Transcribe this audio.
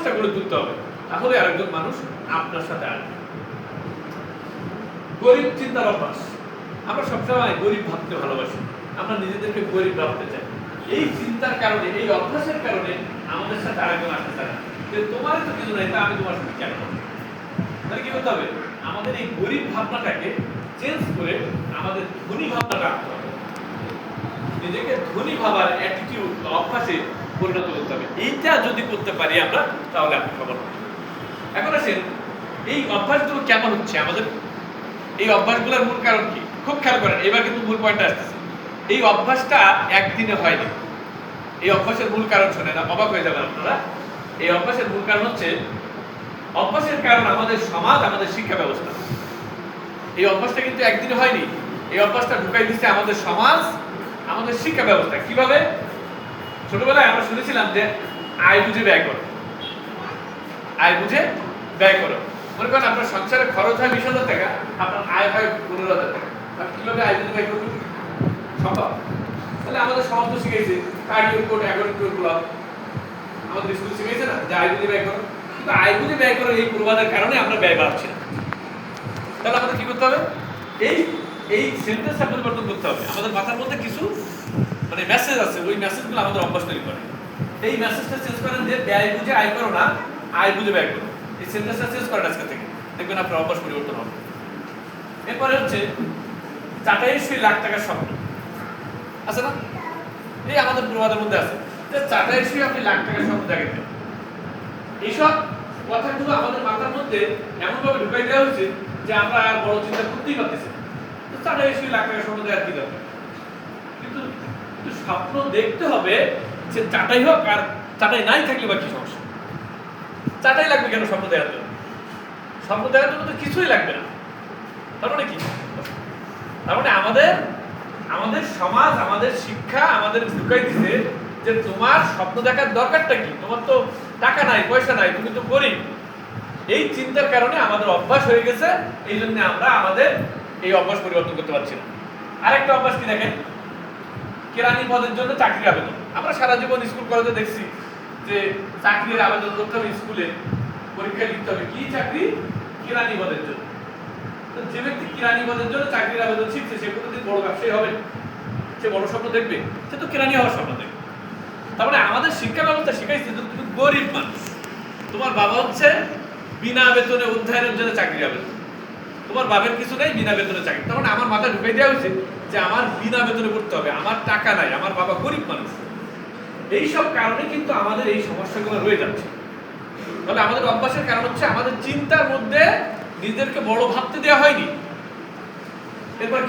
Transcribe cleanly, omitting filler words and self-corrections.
অভ্যাসটা গড়ে তুলতে হবে, তাহলে আরেকজন মানুষ আপনার সাথে আসবে। গরিব চিন্তার অভ্যাস। আমরা সবসময় গরিব ভাবতে ভালোবাসি, আমরা নিজেদেরকে গরিব ভাবতে চাই। এই চিন্তার কারণে, এই অভ্যাসের কারণে আমাদের সাথে আরেকজন আসতে চায় না যে তোমার তো কিছু নাই, তা আমি তোমার সাথে কেন করবো। তাহলে কি করতে হবে? আমাদের এই গরিব ভাবনাটাকে চেঞ্জ করে আমাদের ধনী ভাবনাটা আনতে হবে। নিজেকে ধনী ভাবার অ্যাটিটিউড, অভ্যাসে পরিণত করতে হবে। এইটা যদি করতে পারি আমরা, তাহলে আপনি খবর পাবেন। এখন আসেন, এই অভ্যাসগুলো কেমন হচ্ছে আমাদের, এই অভ্যাসগুলোর মূল কারণ কি? খুব খেয়াল করেন, এবার কিন্তু মূল পয়েন্টে আসতেছে। এই অভ্যাসটা একদিনে হয়নি। এই অভ্যাসের মূল কারণ শুনে না, অবাক হয়ে যাবেন আপনারা। এই অভ্যাসের মূল কারণ হচ্ছে, অভ্যাসের কারণ আমাদের সমাজ, আমাদের শিক্ষা ব্যবস্থা। এই অভ্যাসটা কিন্তু একদিনে হয়নি। এই অভ্যাসটা ঢুকাই দিচ্ছে আমাদের সমাজ, আমাদের শিক্ষা ব্যবস্থা। কিভাবে? ছোটবেলায় আমরা শুনেছিলাম যে আয় বুঝে ব্যয় করো, আয় বুঝে ব্যয় করো। মনে করেন আপনার সংসারে খরচ হয় 20,000 টাকা, আপনার আয় হয় 15,000 টাকা। কিভাবে আয় বুঝে ব্যয় করবেন? সম্ভব? তাহলে আমাদের সমাজ তো শিখেছে কার্ডিও কোড, অ্যাগোর কোড গুলো আমাদের স্কুল শিখেছে না যে আয় বুঝে ব্যয় করো। কিন্তু আয় বুঝে ব্যয় করো এই প্রবাদের কারণে আমরা ব্যয় বাড়াচ্ছি না। তাহলে আমাদের কি করতে হবে? এই সেন্টেন্সটা পরিবর্তন করতে হবে। আমাদের মাথার মধ্যে কিছু মানে মেসেজ আছে, ওই মেসেজগুলো আমাদের অভ্যাস তৈরি করে। এই মেসেজটা চেঞ্জ করেন যে ব্যয় বুঝে আয় করো না, আয় বুঝে ব্যয় করো। এই সেন্টেন্সটা চেঞ্জ করেন আজকে থেকে, দেখবেন আপনার অভ্যাস পরিবর্তন হবে। এরপরে হচ্ছে চাটাইয়ের সেই লাখ টাকার স্বপ্ন আছে না? এই আমাদের প্রবাদের মধ্যে আছে যে চাটাইয়ের সেই আপনি লাখ টাকার স্বপ্ন দেখেন। এইসব কথাগুলো আমাদের মাথার মধ্যে এমনভাবে ঢুকাই দেওয়া হয়েছে যে আমরা আর বড় চিন্তা করতেই পারতেছি না। তো চাটাইয়ের সেই লাখ টাকার স্বপ্ন দেওয়ার কি দরকার? কিন্তু স্বপ্ন দেখতে হবে যে চাটাই হোক আর চাটাই নাই থাকলে বা কি সমস্যা? চাটাই লাগবে কেন স্বপ্ন দেওয়ার জন্য? স্বপ্ন দেওয়ার জন্য তো কিছুই লাগবে না। তার মানে কি? তার মানে আমাদের সমাজ, আমাদের শিক্ষা আমাদের ঢুকাই দিছে যে তোমার স্বপ্ন দেখার দরকারটা কি? তোমার তো টাকা নাই, পয়সা নাই, তুমি তো গরিব। এই চিন্তার কারণে আমাদের অভ্যাস হয়ে গেছে, এই জন্য আমরা আমাদের এই অভ্যাস পরিবর্তন করতে পারছি না। আরেকটা অভ্যাস কি দেখেন, কেরানি পদের জন্য চাকরির আবেদন। আমরা সারা জীবন স্কুল কলেজে দেখছি যে চাকরির আবেদন করতে হবে, স্কুলে পরীক্ষা লিখতে হবে। কি চাকরি? কেরানি পদের জন্য। তো যে ব্যক্তি কেরানি পদের জন্য চাকরির আবেদন শিখছে, সে কোনোদিন বড় ব্যবসায়ী হবে? সে বড় স্বপ্ন দেখবে? সে তো কেরানি হওয়ার স্বপ্ন দেখবে। তার মানে আমাদের শিক্ষা ব্যবস্থা শিখাইছে যে তুমি গরিব মানুষ, তোমার বাবা হচ্ছে বিনা বেতনে অধ্যয়নের জন্য চাকরি আবেদন, তোমার বাবার কিছু নেই, বিনা বেতনে চাকরি। তার মানে আমার মাথায় ঢুকাই দেওয়া হয়েছে যে আমার বিনা বেতনে পড়তে হবে, আমার টাকা নাই, আমার বাবা গরিব মানুষ। এইসব কারণে কিন্তু আমাদের এই সমস্যাগুলো রয়ে যাচ্ছে। তাহলে আমাদের অভ্যাসের কারণ হচ্ছে আমাদের চিন্তার মধ্যে নিজেদেরকে বড় ভাবতে দেওয়া হয়নি। এরপর